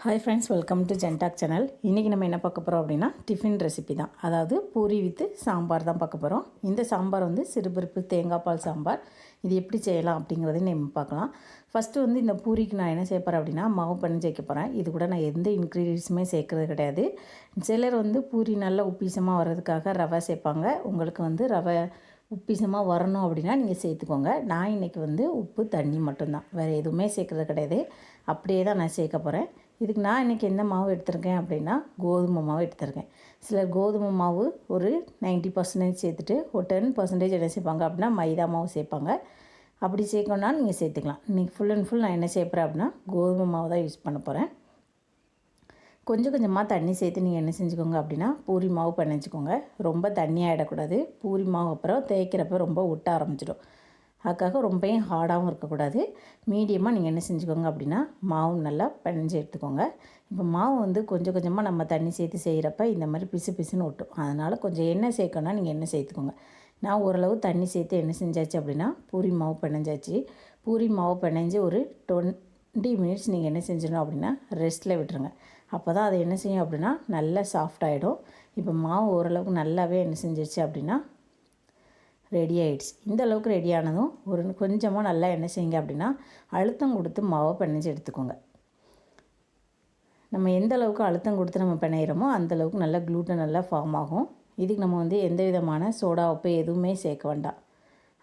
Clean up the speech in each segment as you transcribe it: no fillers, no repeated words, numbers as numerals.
Hi friends, welcome to ஜென்டாக் channel. இன்றைக்கி நம்ம என்ன பார்க்க போகிறோம் அப்படின்னா டிஃபின் ரெசிபி தான். அதாவது பூரி வித்து சாம்பார் தான் பார்க்க போகிறோம். இந்த சாம்பார் வந்து சிறுபருப்பு தேங்காய் பால் சாம்பார். இது எப்படி செய்யலாம் அப்படிங்கிறத நம்ம பார்க்கலாம். ஃபஸ்ட்டு வந்து இந்த பூரிக்கு நான் என்ன செய்ய போகிறேன் அப்படின்னா மாவு பண்ணி சேர்க்க போகிறேன். இது கூட நான் எந்த இன்க்ரீடியன்ஸுமே சேர்க்குறது கிடையாது. சிலர் வந்து பூரி நல்லா உப்பீசமாக வர்றதுக்காக ரவை சேர்ப்பாங்க. உங்களுக்கு வந்து ரவை உப்பீசமாக வரணும் அப்படின்னா நீங்கள் சேர்த்துக்கோங்க. நான் இன்றைக்கி வந்து உப்பு தண்ணி மட்டும்தான், வேறு எதுவுமே சேர்க்குறது கிடையாது. அப்படியே தான் நான் சேர்க்க போகிறேன். இதுக்கு நான் இன்றைக்கி எந்த மாவு எடுத்திருக்கேன் அப்படின்னா கோதுமை மாவு எடுத்திருக்கேன். சிலர் கோதுமை மாவு ஒரு 90% சேர்த்துட்டு ஒரு 10% என்ன சேர்ப்பாங்க அப்படின்னா மைதா மாவு சேர்ப்பாங்க. அப்படி சேர்க்கணுன்னா நீங்கள் சேர்த்துக்கலாம். இன்றைக்கி ஃபுல் அண்ட் ஃபுல் நான் என்ன சேர்ப்பேன் அப்படின்னா கோதுமை மாவு தான் யூஸ் பண்ண போகிறேன். கொஞ்சம் கொஞ்சமாக தண்ணி சேர்த்து நீங்கள் என்ன செஞ்சுக்கோங்க அப்படின்னா பூரி மாவு பிணைஞ்சிக்கோங்க. ரொம்ப தண்ணி ஆகிடக்கூடாது. பூரி மாவு அப்புறம் தேய்க்கிறப்ப ரொம்ப ஒட்ட ஆரம்பிச்சிடும். அதுக்காக ரொம்பவும் ஹார்டாகவும் இருக்கக்கூடாது. மீடியமாக நீங்கள் என்ன செஞ்சுக்கோங்க அப்படின்னா மாவு நல்லா பிணைஞ்சி எடுத்துக்கோங்க. இப்போ மாவு வந்து கொஞ்சம் கொஞ்சமாக நம்ம தண்ணி சேர்த்து செய்கிறப்ப இந்த மாதிரி பிசு பிசுன்னு ஒட்டும். அதனால் கொஞ்சம் எண்ணெய் சேர்க்கணுன்னா நீங்கள் எண்ணெய் சேர்த்துக்கோங்க. நான் ஓரளவு தண்ணி சேர்த்து என்ன செஞ்சாச்சு அப்படின்னா பூரி மாவு பிணைஞ்சாச்சு. பூரி மாவு பிணைஞ்சி ஒரு 20 மினிட்ஸ் நீங்கள் என்ன செஞ்சிடணும் அப்படின்னா ரெஸ்ட்டில் விட்டுருங்க. அப்போ தான் அது என்ன செய்யும் அப்படின்னா நல்லா சாஃப்டாகிடும். இப்போ மாவு ஓரளவுக்கு நல்லாவே என்ன செஞ்சிருச்சு அப்படின்னா ரெடி ஆகிடுச்சு. இந்த அளவுக்கு ரெடி ஆனதும் ஒரு கொஞ்சமாக நல்லா என்ன செய்யுங்க அப்படின்னா அழுத்தம் கொடுத்து மாவை பிணைஞ்சி எடுத்துக்கோங்க. நம்ம எந்த அளவுக்கு அழுத்தம் கொடுத்து நம்ம பிணையிறோமோ அந்தளவுக்கு நல்லா க்ளூட்டன் நல்லா ஃபார்ம் ஆகும். இதுக்கு நம்ம வந்து எந்த விதமான சோடா உப்பு எதுவுமே சேர்க்க வேண்டாம்.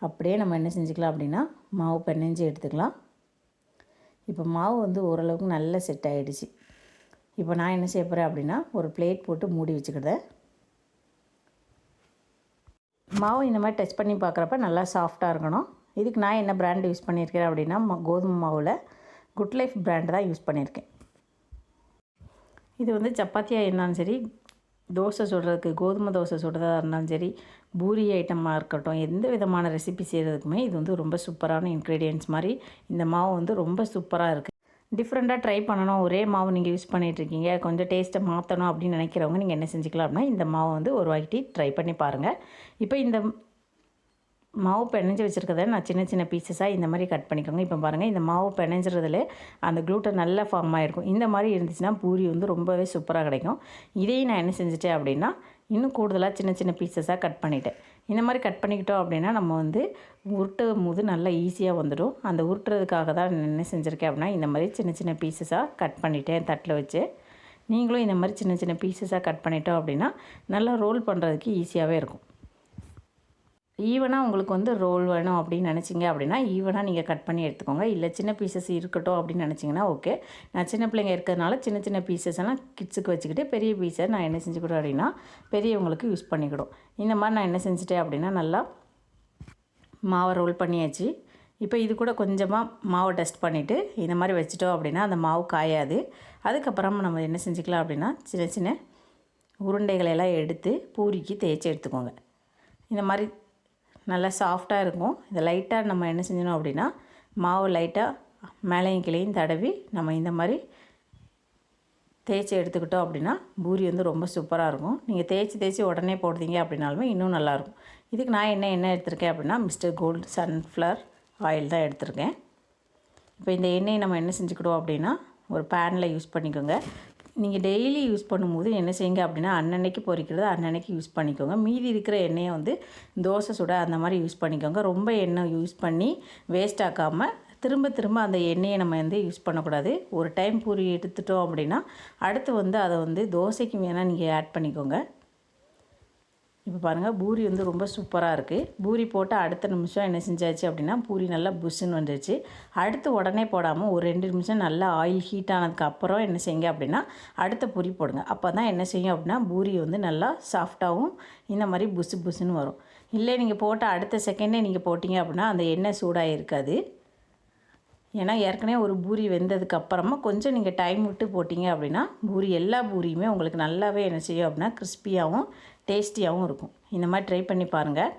அப்படியே நம்ம என்ன செஞ்சுக்கலாம் அப்படின்னா மாவு பிணைஞ்சி எடுத்துக்கலாம். இப்போ மாவு வந்து ஓரளவுக்கு நல்லா செட் ஆகிடுச்சு. இப்போ நான் என்ன செய்ய போகிறேன் அப்படின்னா ஒரு பிளேட் போட்டு மூடி வச்சுக்கிட்டேன். மாவு இந்த மாதிரி டச் பண்ணி பார்க்குறப்ப நல்லா சாஃப்டாக இருக்கணும். இதுக்கு நான் என்ன பிராண்ட் யூஸ் பண்ணியிருக்கேன் அப்படின்னா கோதுமை மாவில் குட் லைஃப் பிராண்டு தான் யூஸ் பண்ணியிருக்கேன். இது வந்து சப்பாத்தியாக இருந்தாலும் சரி, தோசை சுடுறதுக்கு கோதுமை தோசை சுடுறதா இருந்தாலும் சரி, பூரி ஐட்டமாக இருக்கட்டும், எந்த விதமான ரெசிபி செய்கிறதுக்குமே இது வந்து ரொம்ப சூப்பரான இன்க்ரீடியன்ட்ஸ் மாதிரி இந்த மாவு வந்து ரொம்ப சூப்பராக இருக்குது. டிஃப்ரெண்ட்டாக ட்ரை பண்ணணும், ஒரே மாவு நீங்கள் யூஸ் பண்ணிகிட்ருக்கீங்க, கொஞ்சம் டேஸ்ட்டை மாற்றணும் அப்படின்னு நினைக்கிறவங்க நீங்கள் என்ன செஞ்சுக்கலாம் அப்படின்னா இந்த மாவு வந்து ஒரு வாட்டி ட்ரை பண்ணி பாருங்கள். இப்போ இந்த மாவு பிணைஞ்சி வச்சுருக்கதை நான் சின்ன சின்ன பீசஸாக இந்த மாதிரி கட் பண்ணிக்கோங்க. இப்போ பாருங்கள், இந்த மாவு பிணைஞ்சிறதுல அந்த க்ளூட்டன் நல்லா ஃபார்ம் ஆகிருக்கும். இந்த மாதிரி இருந்துச்சுன்னா பூரி வந்து ரொம்பவே சூப்பராக கிடைக்கும். இதையும் நான் என்ன செஞ்சுட்டேன் அப்படின்னா இன்னும் கூடுதலாக சின்ன சின்ன பீசஸாக கட் பண்ணிவிட்டேன். இந்த மாதிரி கட் பண்ணிக்கிட்டோம் அப்படின்னா நம்ம வந்து உருட்டும் போது நல்லா ஈஸியாக வந்துடும். அந்த உருட்டுறதுக்காக தான் என்ன செஞ்சுருக்கேன் அப்படின்னா இந்த மாதிரி சின்ன சின்ன பீசஸாக கட் பண்ணிவிட்டேன் தட்டில் வச்சு. நீங்களும் இந்த மாதிரி சின்ன சின்ன பீசஸாக கட் பண்ணிட்டோம் அப்படின்னா நல்லா ரோல் பண்ணுறதுக்கு ஈஸியாகவே இருக்கும். ஈவனாக உங்களுக்கு வந்து ரோல் வேணும் அப்படின்னு நினச்சிங்க அப்படின்னா ஈவனாக நீங்கள் கட் பண்ணி எடுத்துக்கோங்க. இல்லை சின்ன பீசஸ் இருக்கட்டும் அப்படின்னு நினச்சிங்கன்னா ஓகே. நான் சின்ன பிள்ளைங்க இருக்கிறதுனால சின்ன சின்ன பீசஸ் எல்லாம் கிட்ஸுக்கு வச்சுக்கிட்டு பெரிய பீஸை நான் என்ன செஞ்சுக்கிட்டோம் அப்படின்னா பெரியவங்களுக்கு யூஸ் பண்ணிக்கிடும். இந்த மாதிரி நான் என்ன செஞ்சுட்டேன் அப்படின்னா நல்லா மாவை ரோல் பண்ணியாச்சு. இப்போ இது கூட கொஞ்சமாக மாவை டஸ்ட் பண்ணிவிட்டு இந்த மாதிரி வச்சுட்டோம் அப்படின்னா அந்த மாவு காயாது. அதுக்கப்புறம் நம்ம என்ன செஞ்சுக்கலாம் அப்படின்னா சின்ன சின்ன உருண்டைகளெல்லாம் எடுத்து பூரிக்கு தேய்ச்சி எடுத்துக்கோங்க. இந்த மாதிரி நல்லா சாஃப்டாக இருக்கும். இதை லைட்டாக நம்ம என்ன செஞ்சணும் அப்படின்னா மாவு லைட்டாக மேலையும் கிளையும் தடவி நம்ம இந்த மாதிரி தேய்ச்சி எடுத்துக்கிட்டோம் அப்படின்னா பூரி வந்து ரொம்ப சூப்பராக இருக்கும். நீங்கள் தேய்ச்சி உடனே போடுறீங்க அப்படின்னாலுமே இன்னும் நல்லாயிருக்கும். இதுக்கு நான் என்ன எடுத்திருக்கேன் அப்படின்னா மிஸ்டர் கோல்டு சன்ஃப்ளவர் ஆயில் தான் எடுத்திருக்கேன். இப்போ இந்த எண்ணெயை நம்ம என்ன செஞ்சுக்கிடுவோம் அப்படின்னா ஒரு பேனில் யூஸ் பண்ணிக்கோங்க. நீங்கள் டெய்லி யூஸ் பண்ணும்போது என்ன செய்யுங்க அப்படின்னா அன்னன்னைக்கு பொரிக்கிறது அன்னன்னைக்கு யூஸ் பண்ணிக்கோங்க. மீதி இருக்கிற எண்ணெயை வந்து தோசை சுட அந்த மாதிரி யூஸ் பண்ணிக்கோங்க. ரொம்ப எண்ணெய் யூஸ் பண்ணி வேஸ்ட் ஆக்காமல் திரும்ப அந்த எண்ணெயை நம்ம வந்து யூஸ் பண்ணக்கூடாது. ஒரு டைம் பூரி எடுத்துட்டோம் அப்படின்னா அடுத்து வந்து அதை வந்து தோசைக்கு வேணால் நீங்கள் ஆட் பண்ணிக்கோங்க. இப்போ பாருங்கள், பூரி வந்து ரொம்ப சூப்பராக இருக்குது. பூரி போட்டு அடுத்த நிமிஷம் என்ன செஞ்சாச்சு அப்படின்னா பூரி நல்லா புஷ்ஷுன்னு வந்துடுச்சு. அடுத்து உடனே போடாமல் ஒரு 2 நிமிஷம் நல்லா ஆயில் ஹீட் ஆனதுக்கு அப்புறம் என்ன செய்யுங்க அப்படின்னா அடுத்த பூரி போடுங்க. அப்போ தான் என்ன செய்யும் அப்படின்னா பூரி வந்து நல்லா சாஃப்டாகவும் இந்த மாதிரி புஷ்ஷுன்னு வரும். இல்லை நீங்கள் போட்ட அடுத்த செகண்டே நீங்கள் போட்டிங்க அப்படின்னா அந்த எண்ணெய் சூடாக இருக்காது. ஏன்னா ஏற்கனவே ஒரு பூரி வெந்ததுக்கு அப்புறமா கொஞ்சம் நீங்கள் டைம் விட்டு போட்டிங்க அப்படின்னா எல்லா பூரியுமே உங்களுக்கு நல்லாவே என்ன செய்யும் அப்படின்னா கிறிஸ்பியாகவும் டேஸ்டியாகவும் இருக்கும். இந்த மாதிரி ட்ரை பண்ணி பாருங்கள்.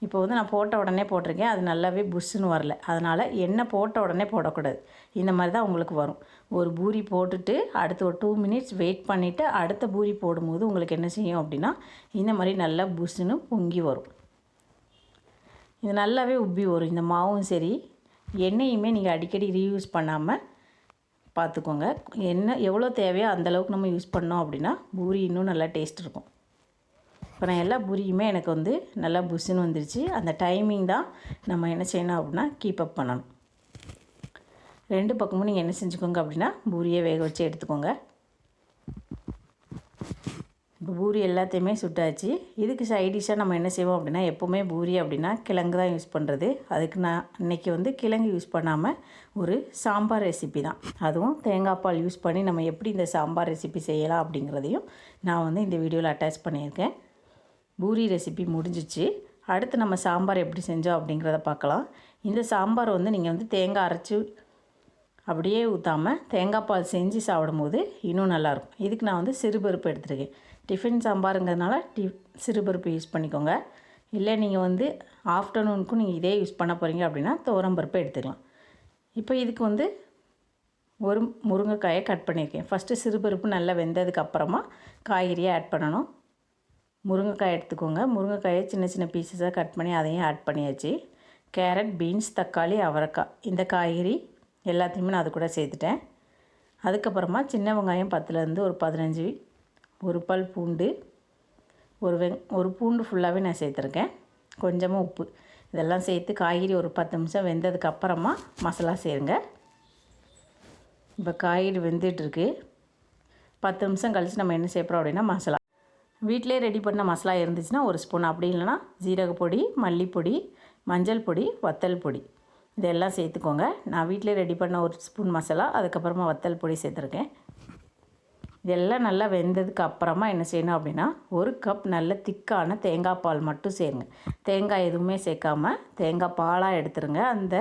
இப்போ வந்து நான் போட்ட உடனே போட்டிருக்கேன், அது நல்லாவே புஷ்ஷுன்னு வரல. அதனால் எண்ணெய் போட்ட உடனே போடக்கூடாது. இந்த மாதிரி தான் உங்களுக்கு வரும். ஒரு பூரி போட்டுட்டு அடுத்து ஒரு 2 மினிட்ஸ் வெயிட் பண்ணிவிட்டு அடுத்த பூரி போடும்போது உங்களுக்கு என்ன செய்யும் அப்படின்னா இந்த மாதிரி நல்லா புஷ்ஷுன்னு பொங்கி வரும். இது நல்லாவே உப்பி வரும். இந்த மாவும் சரி எண்ணெயுமே நீங்கள் அடிக்கடி ரீயூஸ் பண்ணாமல் பார்த்துக்கோங்க. எவ்வளோ தேவையோ அந்தளவுக்கு நம்ம யூஸ் பண்ணோம் அப்படின்னா பூரி இன்னும் நல்லா டேஸ்ட் இருக்கும். இப்போ நான் எல்லா பூரியுமே எனக்கு வந்து நல்லா புஷ்ஷுன்னு வந்துருச்சு. அந்த டைமிங் தான் நம்ம என்ன செய்யணும் அப்படின்னா கீப் அப் பண்ணணும். 2 பக்கமும் நீங்கள் என்ன செஞ்சுக்கோங்க அப்படின்னா பூரியை வேக வச்சு எடுத்துக்கோங்க. இப்போ பூரி எல்லாத்தையுமே சுட்டாச்சு. இதுக்கு சைடிஷாக நம்ம என்ன செய்வோம் அப்படின்னா எப்போவுமே பூரி அப்படின்னா கிழங்கு தான் யூஸ் பண்ணுறது. அதுக்கு நான் இன்றைக்கி வந்து கிழங்கு யூஸ் பண்ணாமல் ஒரு சாம்பார் ரெசிபி தான், அதுவும் தேங்காய் பால் யூஸ் பண்ணி நம்ம எப்படி இந்த சாம்பார் ரெசிபி செய்யலாம் அப்படிங்கிறதையும் நான் வந்து இந்த வீடியோவில் அட்டாச் பண்ணியிருக்கேன். பூரி ரெசிபி முடிஞ்சிச்சு. அடுத்து நம்ம சாம்பார் எப்படி செஞ்சோம் அப்படிங்கிறத பார்க்கலாம். இந்த சாம்பார் வந்து நீங்கள் வந்து தேங்காய் அரைச்சி அப்படியே ஊற்றாமல் தேங்காய் பால் செஞ்சு சாப்பிடும்போது இன்னும் நல்லாயிருக்கும். இதுக்கு நான் வந்து சிறுபருப்பு எடுத்துருக்கேன். டிஃபன் சாம்பாருங்கிறதுனால சிறுபருப்பு யூஸ் பண்ணிக்கோங்க. இல்லை நீங்கள் வந்து ஆஃப்டர்நூனுக்கும் நீங்கள் இதே யூஸ் பண்ண போகிறீங்க அப்படின்னா துவரம்பருப்பு எடுத்துக்கலாம். இப்போ இதுக்கு வந்து ஒரு முருங்கைக்காயை கட் பண்ணியிருக்கேன். ஃபஸ்ட்டு சிறுபருப்பு நல்லா வெந்ததுக்கு அப்புறமா காய்கறியை ஆட் பண்ணணும். முருங்கைக்காய் எடுத்துக்கோங்க. முருங்கைக்காயை சின்ன சின்ன பீசஸாக கட் பண்ணி அதையும் ஆட் பண்ணியாச்சு. கேரட், பீன்ஸ், தக்காளி, அவரைக்காய் இந்த காய்கறி எல்லாத்தையுமே நான் அது கூட சேர்த்துட்டேன். அதுக்கப்புறமா சின்ன வெங்காயம் 10லேருந்து ஒரு 15, ஒரு பல் பூண்டு, ஒரு பூண்டு ஃபுல்லாகவே நான் சேர்த்துருக்கேன். கொஞ்சமாக உப்பு இதெல்லாம் சேர்த்து காய்கறி ஒரு 10 நிமிஷம் வெந்ததுக்கு அப்புறமா மசாலா சேருங்க. இப்போ காய்கறி வெந்துட்டுருக்கு. 10 நிமிஷம் கழித்து நம்ம என்ன செய்யறோம் அப்படின்னா மசாலா வீட்டிலே ரெடி பண்ண மசாலா இருந்துச்சுன்னா ஒரு ஸ்பூன், அப்படி இல்லைனா ஜீரகப்பொடி, மல்லிப்பொடி, மஞ்சள் பொடி, வத்தல் பொடி இதெல்லாம் சேர்த்துக்கோங்க. நான் வீட்டிலே ரெடி பண்ண ஒரு ஸ்பூன் மசாலா, அதுக்கப்புறமா வத்தல் பொடி சேர்த்துருக்கேன். இதெல்லாம் நல்லா வெந்ததுக்கு அப்புறமா என்ன செய்யணும் அப்படின்னா ஒரு கப் நல்ல திக்கான தேங்காய் பால் மட்டும் சேருங்க. தேங்காய் எதுவுமே சேர்க்காமல் தேங்காய் பாலாக எடுத்துருங்க. அந்த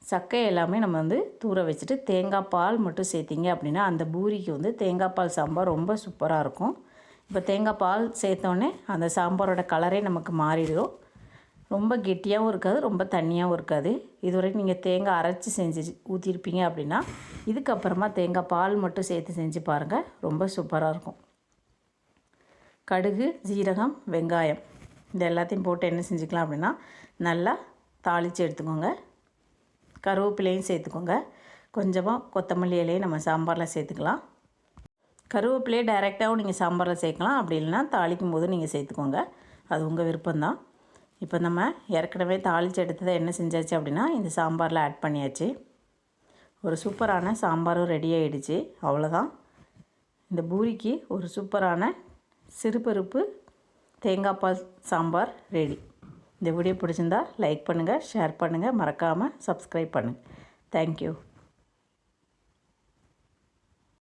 சக்கை எல்லாமே நம்ம வந்து தூர வச்சுட்டு தேங்காய் பால் மட்டும் சேர்த்திங்க அப்படின்னா அந்த பூரிக்கு வந்து தேங்காய் பால் சாம்பார் ரொம்ப சூப்பராக இருக்கும். இப்போ தேங்காய் பால் சேர்த்தோடனே அந்த சாம்பாரோட கலரே நமக்கு மாறிடும். ரொம்ப கெட்டியாகவும் இருக்காது, ரொம்ப தண்ணியாகவும் இருக்காது. இதுவரைக்கும் நீங்கள் தேங்காய் அரைச்சி செஞ்சு ஊற்றிருப்பீங்க அப்படின்னா இதுக்கப்புறமா தேங்காய் பால் மட்டும் சேர்த்து செஞ்சு பாருங்கள், ரொம்ப சூப்பராக இருக்கும். கடுகு, ஜீரகம், வெங்காயம் இது எல்லாத்தையும் போட்டு என்ன செஞ்சுக்கலாம் அப்படின்னா நல்லா தாளித்து எடுத்துக்கோங்க. கருவேப்பிலையும் சேர்த்துக்கோங்க. கொஞ்சமாக கொத்தமல்லி இலையும் நம்ம சாம்பாரில் சேர்த்துக்கலாம். கருவேப்பிலையை டைரெக்டாகவும் நீங்கள் சாம்பாரில் சேர்க்கலாம், அப்படி இல்லைனா தாளிக்கும் போது நீங்கள் சேர்த்துக்கோங்க, அது உங்கள் விருப்பம்தான். இப்போ நம்ம ஏற்கனவே தாளித்து எடுத்ததை என்ன செஞ்சாச்சு அப்படின்னா இந்த சாம்பாரில் ஆட் பண்ணியாச்சு. ஒரு சூப்பரான சாம்பாரும் ரெடி ஆகிடுச்சு. அவ்வளோதான், இந்த பூரிக்கு ஒரு சூப்பரான சிறுபருப்பு தேங்காய் பால் சாம்பார் ரெடி. இந்த வீடியோ பிடிச்சிருந்தா லைக் பண்ணுங்கள், ஷேர் பண்ணுங்கள், மறக்காமல் சப்ஸ்கிரைப் பண்ணுங்கள். தேங்க்யூ.